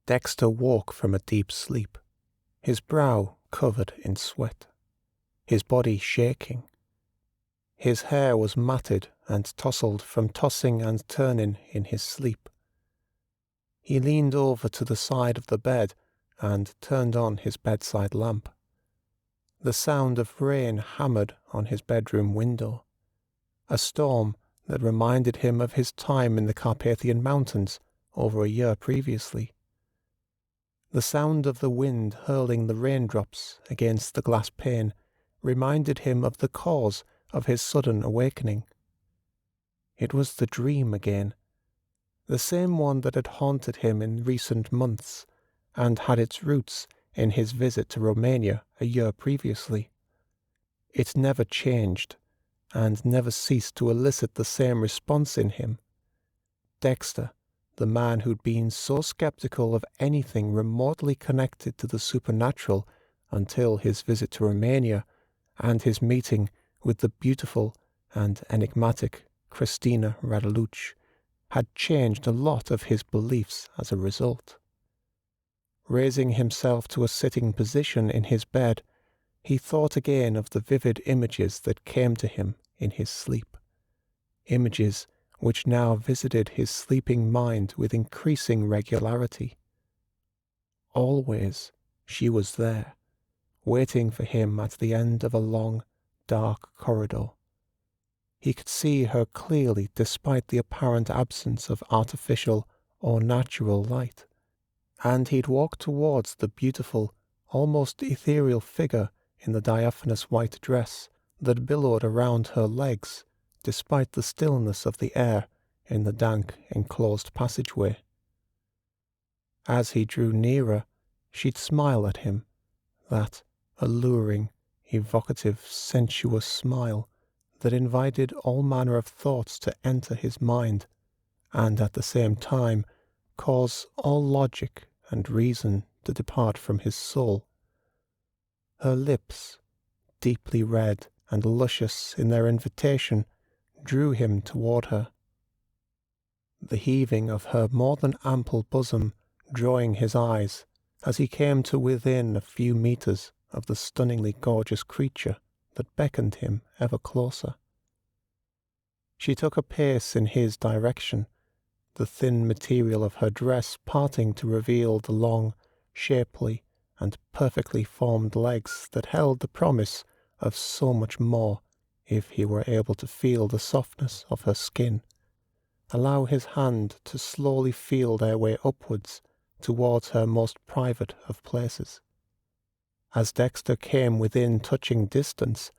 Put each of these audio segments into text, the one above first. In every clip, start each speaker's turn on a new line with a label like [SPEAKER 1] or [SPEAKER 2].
[SPEAKER 1] Dexter woke from a deep sleep, his brow covered in sweat, his body shaking. His hair was matted and tousled from tossing and turning in his sleep. He leaned over to the side of the bed and turned on his bedside lamp. The sound of rain hammered on his bedroom window, a storm that reminded him of his time in the Carpathian Mountains over a year previously. The sound of the wind hurling the raindrops against the glass pane reminded him of the cause of his sudden awakening. It was the dream again, the same one that had haunted him in recent months and had its roots in his visit to Romania a year previously. It never changed, and never ceased to elicit the same response in him. Dexter, the man who'd been so skeptical of anything remotely connected to the supernatural until his visit to Romania and his meeting with the beautiful and enigmatic Christina Radeluch, had changed a lot of his beliefs as a result. Raising himself to a sitting position in his bed, he thought again of the vivid images that came to him in his sleep, images which now visited his sleeping mind with increasing regularity. Always she was there, waiting for him at the end of a long, dark corridor. He could see her clearly despite the apparent absence of artificial or natural light, and he'd walk towards the beautiful, almost ethereal figure in the diaphanous white dress that billowed around her legs despite the stillness of the air in the dank, enclosed passageway. As he drew nearer, she'd smile at him, that alluring, evocative, sensuous smile that invited all manner of thoughts to enter his mind, and at the same time cause all logic and reason to depart from his soul. Her lips, deeply red and luscious in their invitation, drew him toward her. The heaving of her more than ample bosom drawing his eyes as he came to within a few meters of the stunningly gorgeous creature that beckoned him ever closer. She took a pace in his direction, the thin material of her dress parting to reveal the long, shapely, and perfectly formed legs that held the promise of so much more if he were able to feel the softness of her skin, allow his hand to slowly feel their way upwards towards her most private of places. As Dexter came within touching distance,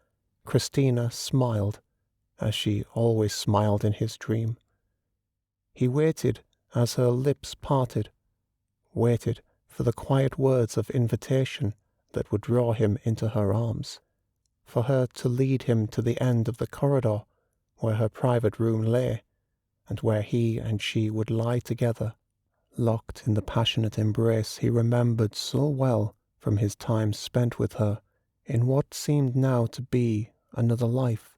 [SPEAKER 1] Christina smiled, as she always smiled in his dream. He waited as her lips parted, waited for the quiet words of invitation that would draw him into her arms, for her to lead him to the end of the corridor where her private room lay, and where he and she would lie together, locked in the passionate embrace he remembered so well from his time spent with her in what seemed now to be another life,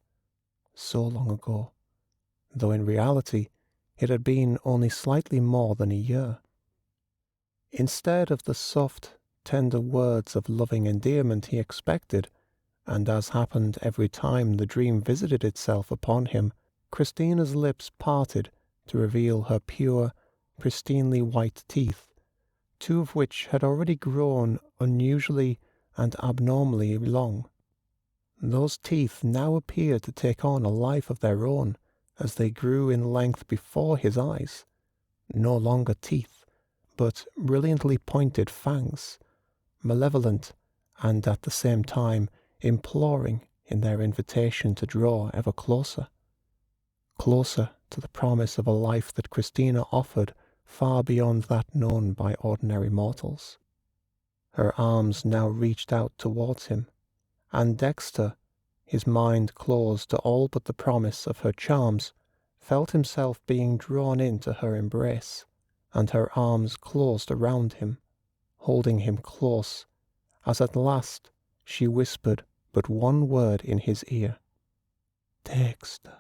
[SPEAKER 1] so long ago, though in reality it had been only slightly more than a year. Instead of the soft, tender words of loving endearment he expected, and as happened every time the dream visited itself upon him, Christina's lips parted to reveal her pure, pristinely white teeth, two of which had already grown unusually and abnormally long. Those teeth now appeared to take on a life of their own as they grew in length before his eyes, no longer teeth, but brilliantly pointed fangs, malevolent and at the same time imploring in their invitation to draw ever closer, closer to the promise of a life that Christina offered far beyond that known by ordinary mortals. Her arms now reached out towards him, and Dexter, his mind closed to all but the promise of her charms, felt himself being drawn into her embrace, and her arms closed around him, holding him close, as at last she whispered but one word in his ear. "Dexter."